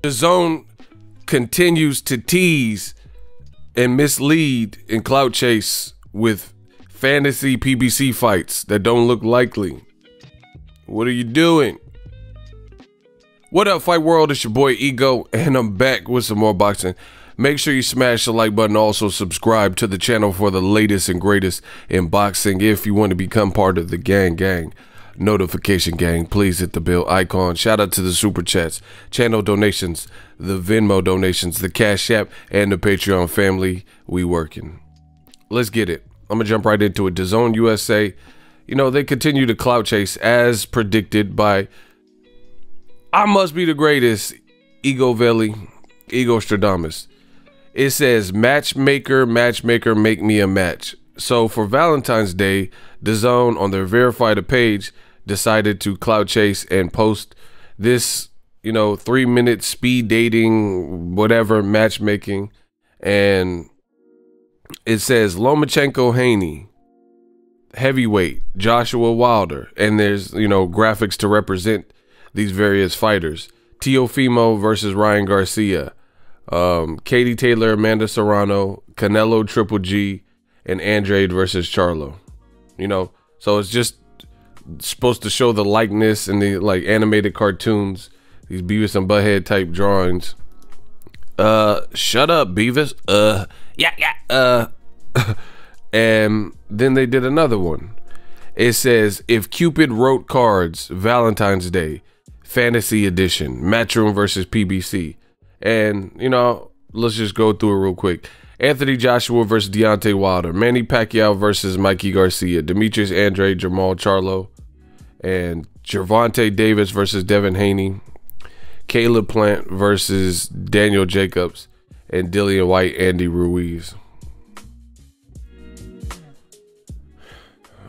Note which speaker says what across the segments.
Speaker 1: Dazn continues to tease and mislead and clout chase with fantasy PBC fights that don't look likely. What are you doing? What up, Fight World? It's your boy Ego, and I'm back with some more boxing. Make sure you smash the like button. Also subscribe to the channel for the latest and greatest in boxing. If you want to become part of the gang notification gang, please hit the bell icon. Shout out to the super chats, channel donations, the Venmo donations, the Cash App, and the Patreon family. We working. Let's get it. I'm gonna jump right into it. Dazn USA, you know, they continue to clout chase as predicted by I must be the greatest, Ego Stradamus. It says matchmaker, make me a match. So for Valentine's Day, Dazn on their verified page decided to clout chase and post this, you know, 3-minute speed dating, whatever, matchmaking. And it says Lomachenko Haney, heavyweight, Joshua Wilder. And there's, you know, graphics to represent these various fighters. Teofimo versus Ryan Garcia. Katie Taylor, Amanda Serrano, Canelo Triple G, and Andrade versus Charlo. You know, so it's just supposed to show the likeness and the like animated cartoons, these Beavis and Butthead type drawings. Shut up, Beavis. And then they did another one. It says, if Cupid wrote cards, Valentine's Day, Fantasy Edition, Matchroom versus PBC. And, you know, let's just go through it real quick. Anthony Joshua versus Deontay Wilder, Manny Pacquiao versus Mikey Garcia, Demetrius Andrade, Jamal Charlo, and Gervonta Davis versus Devin Haney, Caleb Plant versus Daniel Jacobs, and Dillian White, Andy Ruiz.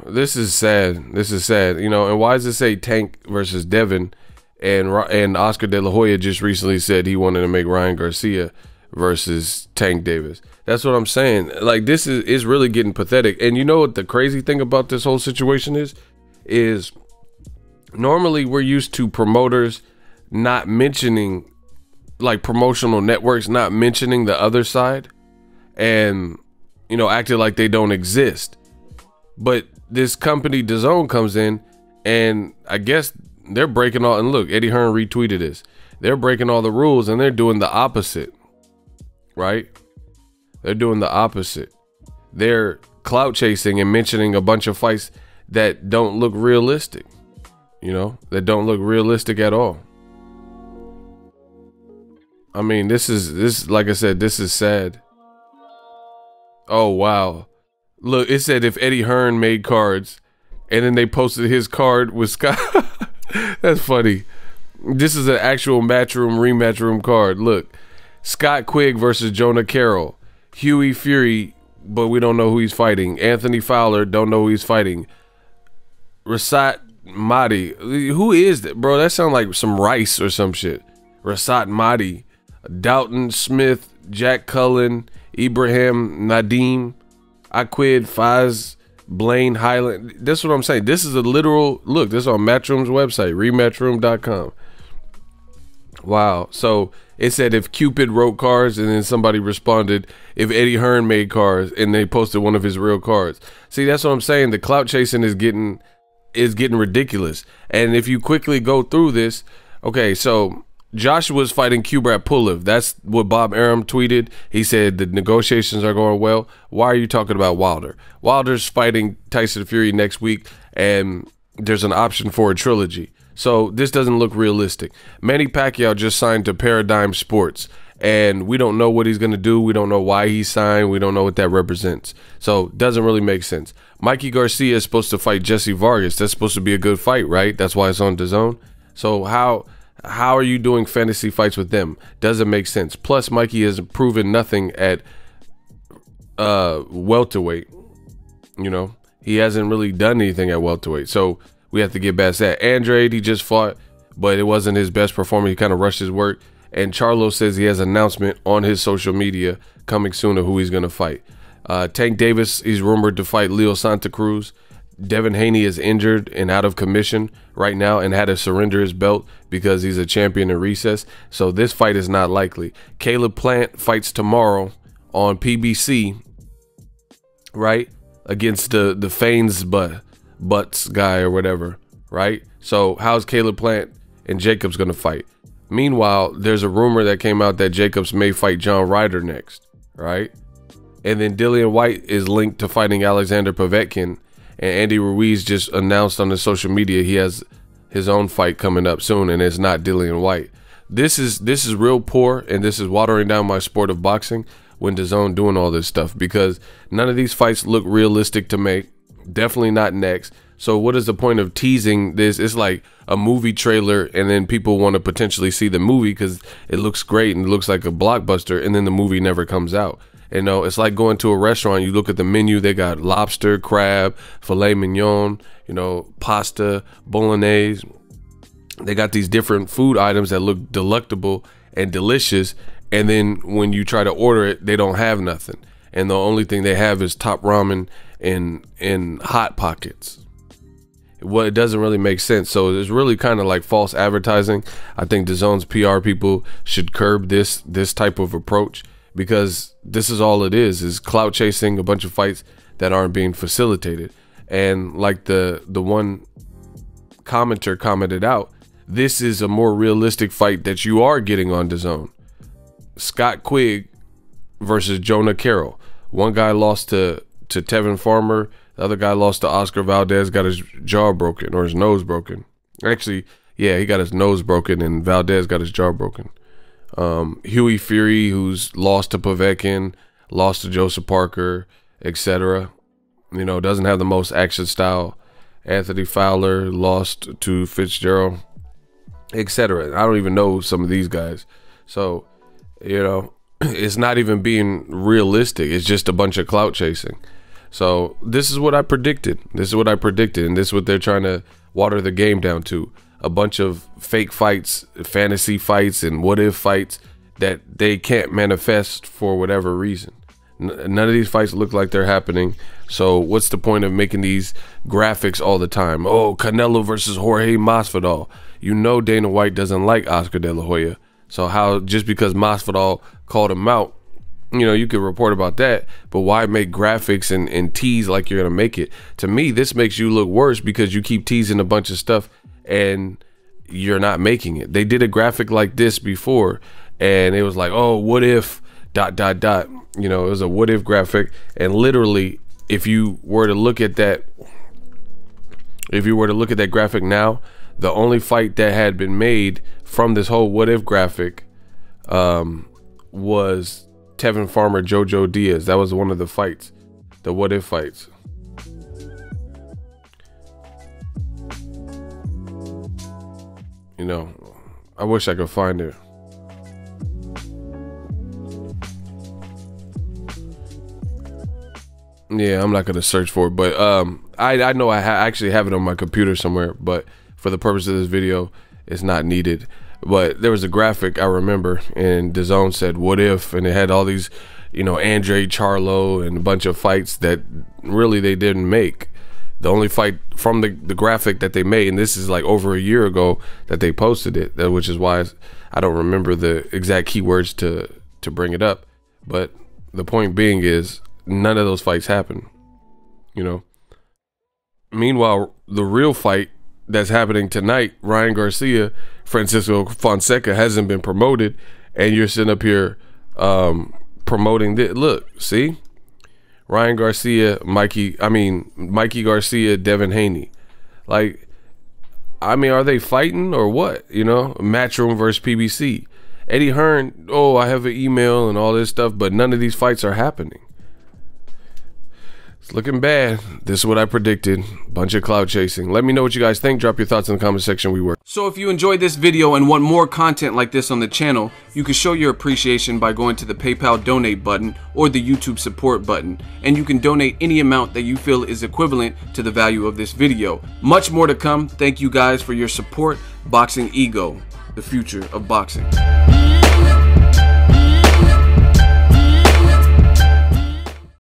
Speaker 1: This is sad. This is sad. You know, and why does it say Tank versus Devin? And Oscar De La Hoya just recently said he wanted to make Ryan Garcia versus Tank Davis. That's what I'm saying. Like, this is really getting pathetic. And you know what the crazy thing about this whole situation is normally we're used to promoters not mentioning, like promotional networks not mentioning the other side and, you know, acting like they don't exist. But this company Dazn comes in and I guess they're breaking all, and look, Eddie Hearn retweeted this. They're breaking all the rules and they're doing the opposite, right? They're doing the opposite. They're clout chasing and mentioning a bunch of fights that don't look realistic, you know, that don't look realistic at all. I mean, this, like I said, this is sad. Oh, wow. Look, it said if Eddie Hearn made cards and then they posted his card with Scott. That's funny. This is an actual rematch room card. Look, Scott Quigg versus Jonah Carroll. Huey Fury, but we don't know who he's fighting. Anthony Fowler, don't know who he's fighting. Rasat Mahdi. Who is that, bro? That sounds like some rice or some shit. Rasat Mahdi. Dalton Smith, Jack Cullen, Ibrahim Nadim, Aqid Faz, Blaine Highland. That's what I'm saying. This is a literal look. This is on Matchroom's website, rematchroom.com. Wow. So it said if Cupid wrote cards, and then somebody responded if Eddie Hearn made cards, and they posted one of his real cards. See, that's what I'm saying. The clout chasing is getting ridiculous. And if you quickly go through this, okay, so Joshua's fighting Kubrat Pulev. That's what Bob Arum tweeted. He said the negotiations are going well. Why are you talking about Wilder? Wilder's fighting Tyson Fury next week, and there's an option for a trilogy. So this doesn't look realistic. Manny Pacquiao just signed to Paradigm Sports, and we don't know what he's going to do. We don't know why he signed. We don't know what that represents. So it doesn't really make sense. Mikey Garcia is supposed to fight Jesse Vargas. That's supposed to be a good fight, right? That's why it's on DAZN. So how are you doing fantasy fights with them? Doesn't make sense. Plus, Mikey has proven nothing at welterweight. You know, he hasn't really done anything at welterweight. So we have to get past that. Andrade, he just fought, but it wasn't his best performance. He kind of rushed his work. And Charlo says he has an announcement on his social media coming soon of who he's going to fight. Tank Davis is rumored to fight Leo Santa Cruz. Devin Haney is injured and out of commission right now and had to surrender his belt because he's a champion in recess. So this fight is not likely. Caleb Plant fights tomorrow on PBC, right? Against the Fanes Butts guy or whatever, right? So how's Caleb Plant and Jacobs going to fight? Meanwhile, there's a rumor that came out that Jacobs may fight John Ryder next, right? And then Dillian White is linked to fighting Alexander Povetkin. And Andy Ruiz just announced on his social media he has his own fight coming up soon, and it's not Dillian White. This is real poor, and this is watering down my sport of boxing when Dazn doing all this stuff, because none of these fights look realistic to make. Definitely not next. So what is the point of teasing this? It's like a movie trailer, and then people want to potentially see the movie because it looks great and it looks like a blockbuster, and then the movie never comes out. You know, it's like going to a restaurant. You look at the menu, they got lobster, crab, filet mignon, you know, pasta, bolognese. They got these different food items that look delectable and delicious. And then when you try to order it, they don't have nothing. And the only thing they have is top ramen and Hot Pockets. Well, it doesn't really make sense. So it's really kind of like false advertising. I think DAZN's PR people should curb this type of approach, because this is all it is clout chasing a bunch of fights that aren't being facilitated. And like the one commenter commented out, this is a more realistic fight that you are getting on DAZN. Scott Quigg versus Jonah Carroll. One guy lost to Tevin Farmer. The other guy lost to Oscar Valdez, got his jaw broken, or his nose broken. Actually, yeah, he got his nose broken, and Valdez got his jaw broken. Huey Fury, who's lost to Povetkin, lost to Joseph Parker, etc. You know, doesn't have the most action style. Anthony Fowler lost to Fitzgerald, etc. I don't even know some of these guys. So, you know, it's not even being realistic. It's just a bunch of clout chasing. So this is what I predicted. This is what I predicted, and this is what they're trying to water the game down to. A bunch of fake fights, fantasy fights, and what if fights that they can't manifest for whatever reason. None of these fights look like they're happening. So what's the point of making these graphics all the time? Oh, Canelo versus Jorge Masvidal. You know Dana White doesn't like Oscar De La Hoya. So how, just because Masvidal called him out, you know, you could report about that, but why make graphics and tease like you're gonna make it? To me, this makes you look worse because you keep teasing a bunch of stuff and you're not making it. They did a graphic like this before, and it was like, oh, what if ... You know, it was a what if graphic, and literally, if you were to look at that graphic now, the only fight that had been made from this whole what if graphic was Tevin Farmer, Jojo Diaz. That was one of the fights, the what if fights. You know, I wish I could find it. Yeah, I'm not gonna search for it, but I know I actually have it on my computer somewhere, but for the purpose of this video, it's not needed. But there was a graphic I remember, and DAZN said what if, and it had all these, you know, Andre Charlo and a bunch of fights that really they didn't make. The only fight from the graphic that they made, and this is like over a year ago that they posted it, which is why I don't remember the exact keywords to bring it up. But the point being is, none of those fights happen, you know. Meanwhile, the real fight that's happening tonight, Ryan Garcia, Francisco Fonseca, hasn't been promoted, and you're sitting up here promoting this. Look, see? Ryan Garcia, Mikey Garcia, Devin Haney. Like, I mean, are they fighting or what? You know, Matchroom versus PBC. Eddie Hearn, oh, I have an email and all this stuff, but none of these fights are happening. It's looking bad. This is what I predicted. Bunch of cloud chasing. Let me know what you guys think. Drop your thoughts in the comment section. We work.
Speaker 2: So if you enjoyed this video and want more content like this on the channel, you can show your appreciation by going to the PayPal donate button or the YouTube support button, and you can donate any amount that you feel is equivalent to the value of this video. Much more to come. Thank you guys for your support. Boxing Ego, the future of boxing.